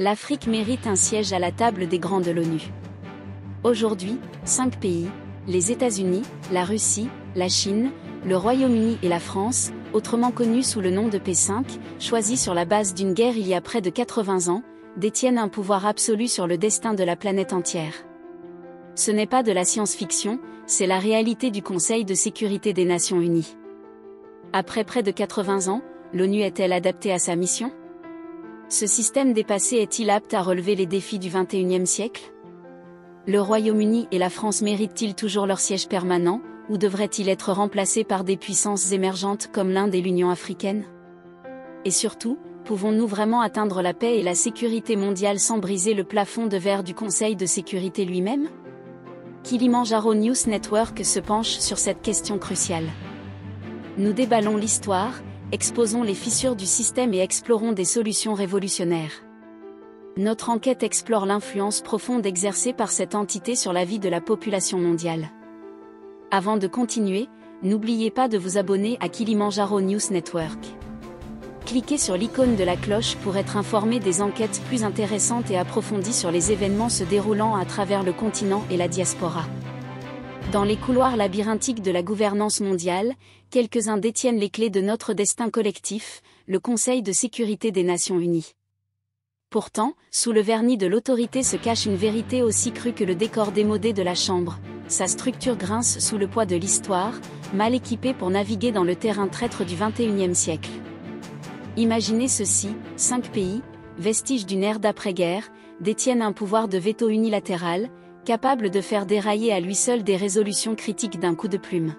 L'Afrique mérite un siège à la table des grands de l'ONU. Aujourd'hui, 5 pays, les États-Unis, la Russie, la Chine, le Royaume-Uni et la France, autrement connus sous le nom de P5, choisis sur la base d'une guerre il y a près de 80 ans, détiennent un pouvoir absolu sur le destin de la planète entière. Ce n'est pas de la science-fiction, c'est la réalité du Conseil de sécurité des Nations Unies. Après près de 80 ans, l'ONU est-elle adaptée à sa mission ? Ce système dépassé est-il apte à relever les défis du XXIe siècle ? Le Royaume-Uni et la France méritent-ils toujours leur siège permanent, ou devraient-ils être remplacés par des puissances émergentes comme l'Inde et l'Union africaine ? Et surtout, pouvons-nous vraiment atteindre la paix et la sécurité mondiale sans briser le plafond de verre du Conseil de sécurité lui-même ? Kilimandjaro News Network se penche sur cette question cruciale. Nous déballons l'histoire, exposons les fissures du système et explorons des solutions révolutionnaires. Notre enquête explore l'influence profonde exercée par cette entité sur la vie de la population mondiale. Avant de continuer, n'oubliez pas de vous abonner à Kilimandjaro News Network. Cliquez sur l'icône de la cloche pour être informé des enquêtes plus intéressantes et approfondies sur les événements se déroulant à travers le continent et la diaspora. Dans les couloirs labyrinthiques de la gouvernance mondiale, quelques-uns détiennent les clés de notre destin collectif, le Conseil de sécurité des Nations Unies. Pourtant, sous le vernis de l'autorité se cache une vérité aussi crue que le décor démodé de la Chambre. Sa structure grince sous le poids de l'histoire, mal équipée pour naviguer dans le terrain traître du XXIe siècle. Imaginez ceci, 5 pays, vestiges d'une ère d'après-guerre, détiennent un pouvoir de veto unilatéral, capable de faire dérailler à lui seul des résolutions critiques d'un coup de plume.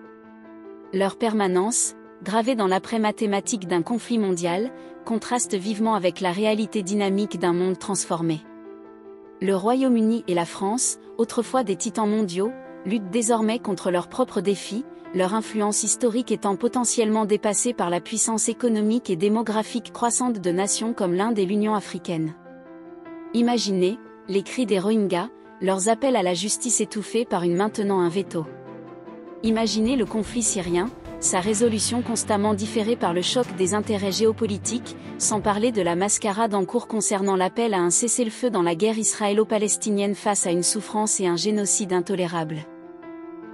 Leur permanence, gravée dans l'après-mathématique d'un conflit mondial, contraste vivement avec la réalité dynamique d'un monde transformé. Le Royaume-Uni et la France, autrefois des titans mondiaux, luttent désormais contre leurs propres défis, leur influence historique étant potentiellement dépassée par la puissance économique et démographique croissante de nations comme l'Inde et l'Union africaine. Imaginez, les cris des Rohingyas, leurs appels à la justice étouffés par une maintenant un veto. Imaginez le conflit syrien, sa résolution constamment différée par le choc des intérêts géopolitiques, sans parler de la mascarade en cours concernant l'appel à un cessez-le-feu dans la guerre israélo-palestinienne face à une souffrance et un génocide intolérables.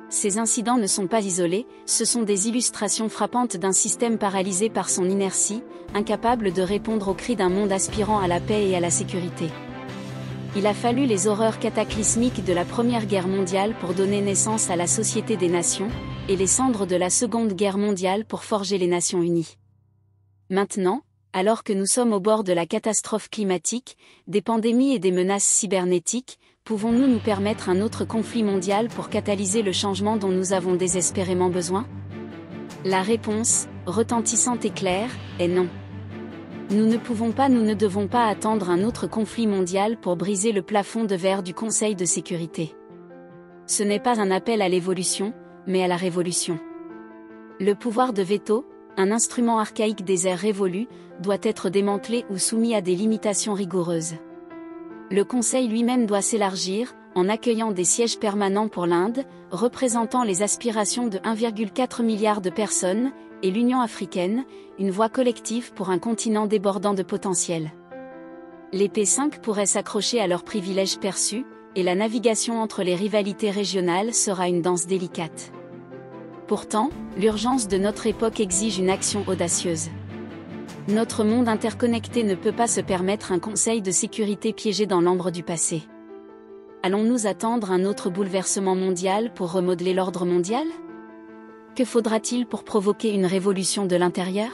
Ces incidents ne sont pas isolés, ce sont des illustrations frappantes d'un système paralysé par son inertie, incapable de répondre aux cris d'un monde aspirant à la paix et à la sécurité. Il a fallu les horreurs cataclysmiques de la Première Guerre mondiale pour donner naissance à la Société des Nations, et les cendres de la Seconde Guerre mondiale pour forger les Nations Unies. Maintenant, alors que nous sommes au bord de la catastrophe climatique, des pandémies et des menaces cybernétiques, pouvons-nous nous permettre un autre conflit mondial pour catalyser le changement dont nous avons désespérément besoin ? La réponse, retentissante et claire, est non. Nous ne pouvons pas, nous ne devons pas attendre un autre conflit mondial pour briser le plafond de verre du Conseil de sécurité. Ce n'est pas un appel à l'évolution, mais à la révolution. Le pouvoir de veto, un instrument archaïque des ères révolues, doit être démantelé ou soumis à des limitations rigoureuses. Le Conseil lui-même doit s'élargir, en accueillant des sièges permanents pour l'Inde, représentant les aspirations de 1,4 milliard de personnes, et l'Union africaine, une voix collective pour un continent débordant de potentiel. Les P5 pourraient s'accrocher à leurs privilèges perçus, et la navigation entre les rivalités régionales sera une danse délicate. Pourtant, l'urgence de notre époque exige une action audacieuse. Notre monde interconnecté ne peut pas se permettre un Conseil de sécurité piégé dans l'ambre du passé. Allons-nous attendre un autre bouleversement mondial pour remodeler l'ordre mondial ? Que faudra-t-il pour provoquer une révolution de l'intérieur ?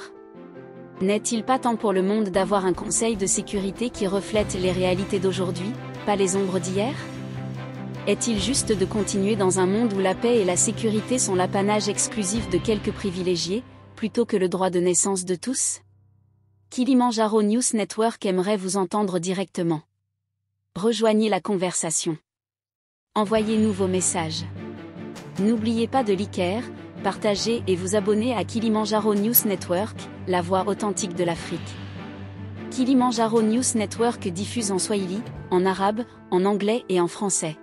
N'est-il pas temps pour le monde d'avoir un Conseil de sécurité qui reflète les réalités d'aujourd'hui, pas les ombres d'hier ? Est-il juste de continuer dans un monde où la paix et la sécurité sont l'apanage exclusif de quelques privilégiés, plutôt que le droit de naissance de tous ? Kilimandjaro News Network aimerait vous entendre directement. Rejoignez la conversation. Envoyez-nous vos messages. N'oubliez pas de liker, partager et vous abonner à Kilimandjaro News Network, la voix authentique de l'Afrique. Kilimandjaro News Network diffuse en swahili, en arabe, en anglais et en français.